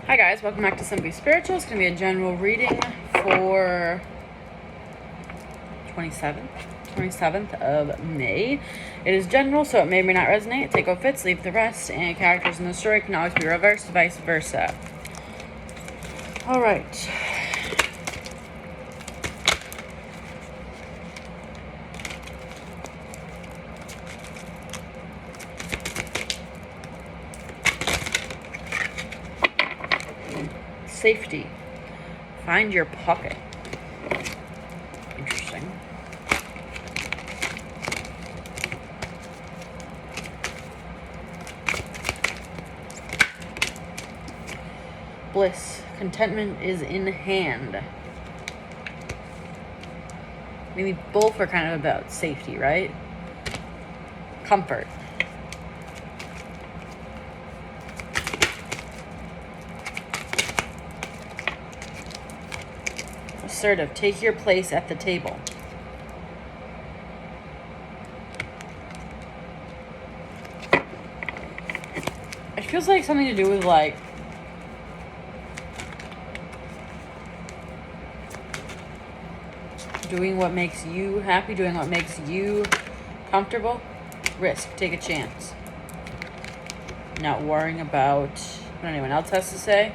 Hi guys, welcome back to Simply Spiritual. It's going to be a general reading for 27th of May. It is general, so it may or may not resonate. Take what fits, leave the rest, and characters in the story can always be reversed, vice versa. Alright. Safety. Find your pocket. Interesting. Bliss. Contentment is in hand. Maybe both are kind of about safety, right? Comfort. Assertive. Take your place at the table. It feels like something to do with like doing what makes you happy, doing what makes you comfortable. Risk. Take a chance. Not worrying about what anyone else has to say.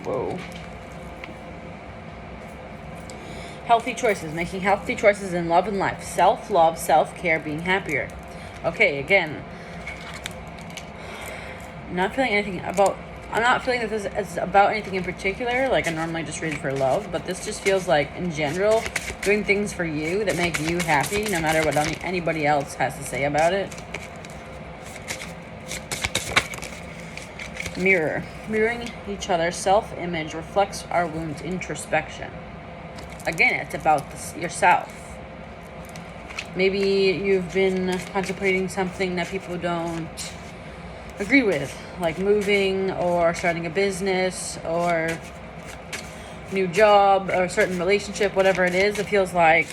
Whoa. Healthy choices. Making healthy choices in love and life. Self-love, self-care, being happier. Okay, again. I'm not feeling that this is about anything in particular. Like I normally just read for love. But this just feels like, in general, doing things for you that make you happy, no matter what anybody else has to say about it. Mirror. Mirroring each other's self-image reflects our wounds. Introspection. Again, it's about yourself. Maybe you've been contemplating something that people don't agree with, like moving or starting a business or new job or a certain relationship, whatever it is. It feels like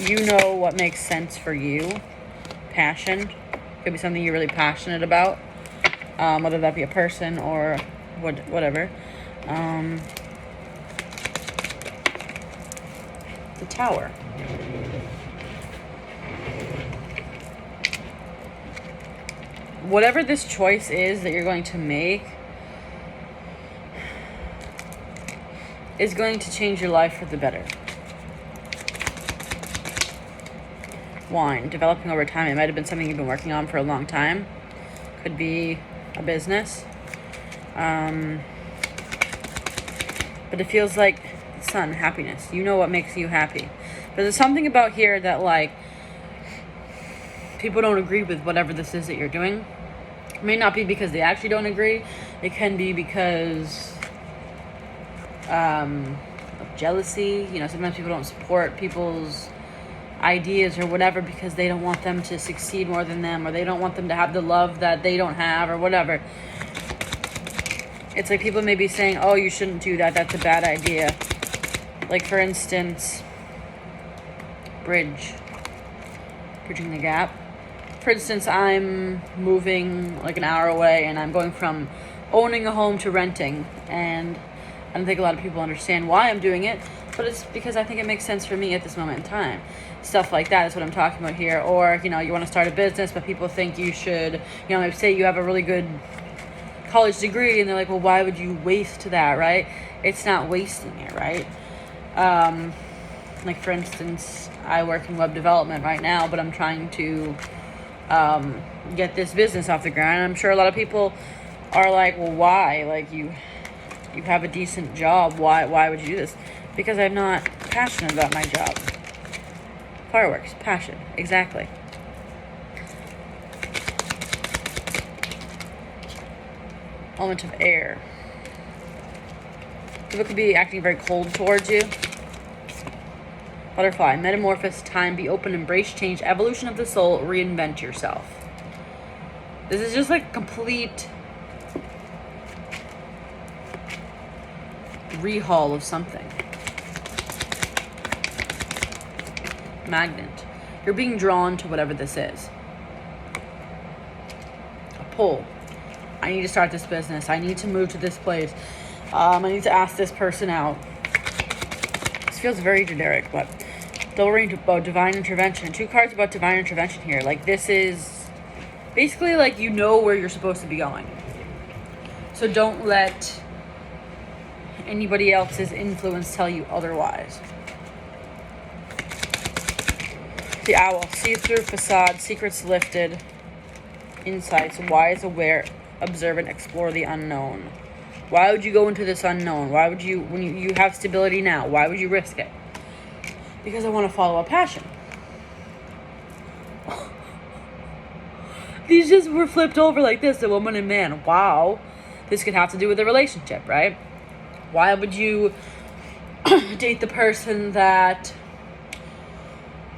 you know what makes sense for you. Passion. Could be something you're really passionate about. Whether that be a person or whatever. The Tower. Whatever this choice is that you're going to make is going to change your life for the better. Wine. Developing over time. It might have been something you've been working on for a long time. Could be a business. But it feels like sun, happiness. You know what makes you happy. But there's something about here that like people don't agree with whatever this is that you're doing. It may not be because they actually don't agree. It can be because of jealousy. You know, sometimes people don't support people's ideas or whatever because they don't want them to succeed more than them, or they don't want them to have the love that they don't have, or whatever. It's like people may be saying, oh, you shouldn't do that, that's a bad idea. Like, for instance, bridging the gap. For instance, I'm moving like an hour away and I'm going from owning a home to renting, and I don't think a lot of people understand why I'm doing it, but it's because I think it makes sense for me at this moment in time. Stuff like that is what I'm talking about here. Or, you know, you want to start a business, but people think you should, you know, maybe say you have a really good college degree, and they're like, well, why would you waste that, right? It's not wasting it, right? Like, for instance, I work in web development right now, but I'm trying to get this business off the ground. And I'm sure a lot of people are like, well, why? Like, you have a decent job. Why would you do this? Because I'm not passionate about my job. Fireworks, passion, exactly. Element of air. People could be acting very cold towards you. Butterfly, metamorphosis, time, be open, embrace change, evolution of the soul, reinvent yourself. This is just like complete rehaul of something. Magnet. You're being drawn to whatever this is. A pull. I need to start this business. I need to move to this place. I need to ask this person out. This feels very generic, but double ring about divine intervention. 2 cards about divine intervention here. Like, this is basically like you know where you're supposed to be going. So don't let anybody else's influence tell you otherwise. The owl, see-through facade, secrets lifted, insights, wise, aware, observant, explore the unknown. Why would you go into this unknown? Why would you, when you have stability now, why would you risk it? Because I want to follow a passion. These just were flipped over like this, a woman and man. Wow. This could have to do with a relationship, right? Why would you date the person that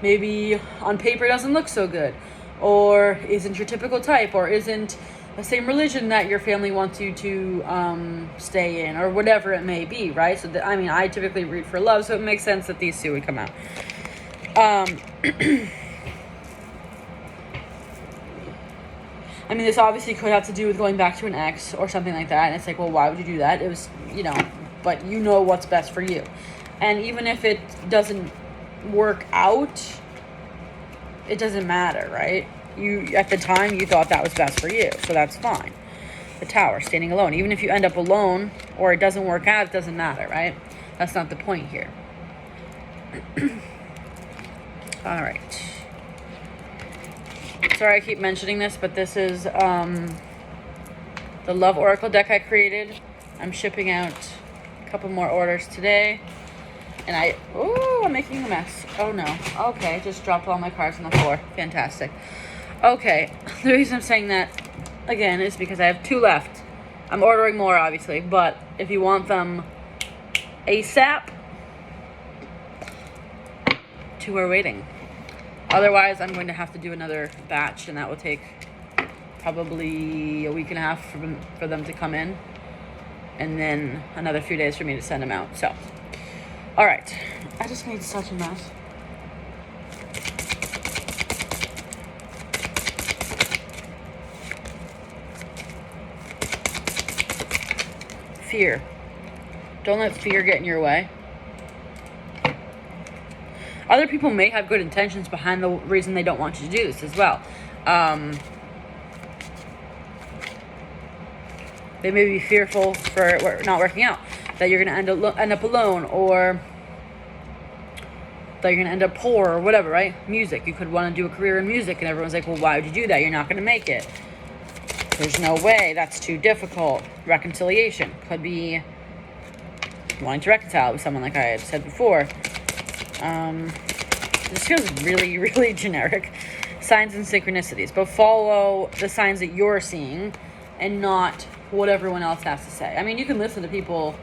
maybe on paper doesn't look so good, or isn't your typical type, or isn't the same religion that your family wants you to stay in, or whatever it may be, right? So, I mean, I typically read for love, so it makes sense that these two would come out. I mean, this obviously could have to do with going back to an ex or something like that, and it's like, well, why would you do that? It was, you know, but you know what's best for you. And even if it doesn't work out, it doesn't matter, right? You, at the time, you thought that was best for you, so that's fine. The Tower, standing alone. Even if you end up alone or it doesn't work out, it doesn't matter, right? That's not the point here. All right. Sorry I keep mentioning this, but this is the Love Oracle deck I created. I'm shipping out a couple more orders today. And I'm making a mess. Oh no. Okay, just dropped all my cards on the floor. Fantastic. Okay, the reason I'm saying that, again, is because I have 2 left. I'm ordering more, obviously, but if you want them ASAP, 2 are waiting. Otherwise, I'm going to have to do another batch, and that will take probably a week and a half for them to come in, and then another few days for me to send them out. So, all right. I just made such a mess. Fear. Don't let fear get in your way. Other people may have good intentions behind the reason they don't want you to do this as well. They may be fearful for it not working out, that you're going to end up alone, or that you're going to end up poor, or whatever, right? Music. You could want to do a career in music, and everyone's like, well, why would you do that? You're not going to make it. There's no way. That's too difficult. Reconciliation. Could be wanting to reconcile with someone, like I had said before. This feels really, really generic. Signs and synchronicities. But follow the signs that you're seeing and not what everyone else has to say. I mean, you can listen to people's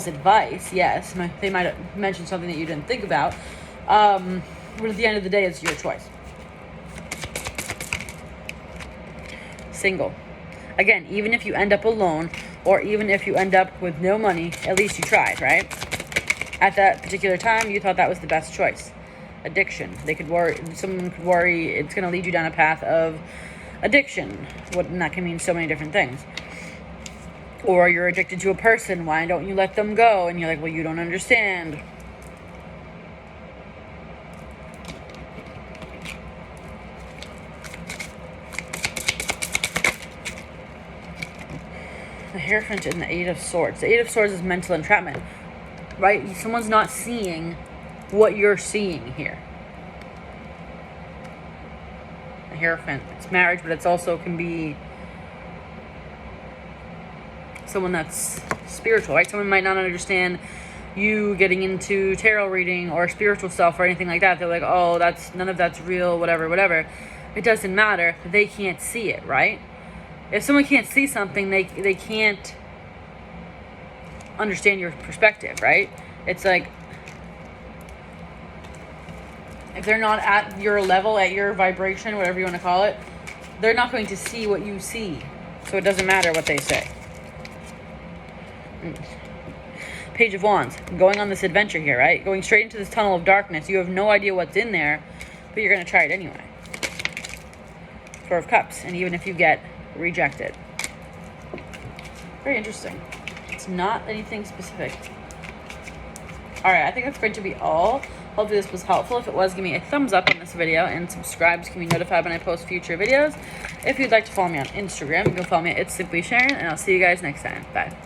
advice, yes. They might have mentioned something that you didn't think about. But at the end of the day, it's your choice. Single. Again, even if you end up alone, or even if you end up with no money, at least you tried, right? At that particular time, you thought that was the best choice. Addiction. Someone could worry it's going to lead you down a path of addiction. And that can mean so many different things. Or you're addicted to a person. Why don't you let them go? And you're like, well, you don't understand. The Hierophant and the 8 of Swords. The 8 of Swords is mental entrapment, right? Someone's not seeing what you're seeing here. The Hierophant, it's marriage, but it's also can be someone that's spiritual, right? Someone might not understand you getting into tarot reading or spiritual stuff or anything like that. They're like, oh, none of that's real, whatever. It doesn't matter. They can't see it, right? If someone can't see something, they can't understand your perspective, right? It's like if they're not at your level, at your vibration, whatever you want to call it, they're not going to see what you see. So it doesn't matter what they say. Page of Wands. Going on this adventure here, right? Going straight into this tunnel of darkness. You have no idea what's in there, but you're going to try it anyway. Four of Cups. And even if you get rejected. Very interesting. It's not anything specific. Alright, I think that's going to be all. Hopefully this was helpful. If it was, give me a thumbs up on this video and subscribe so you can be notified when I post future videos. If you'd like to follow me on Instagram, you can follow me at It's Simply Sharon, and I'll see you guys next time. Bye.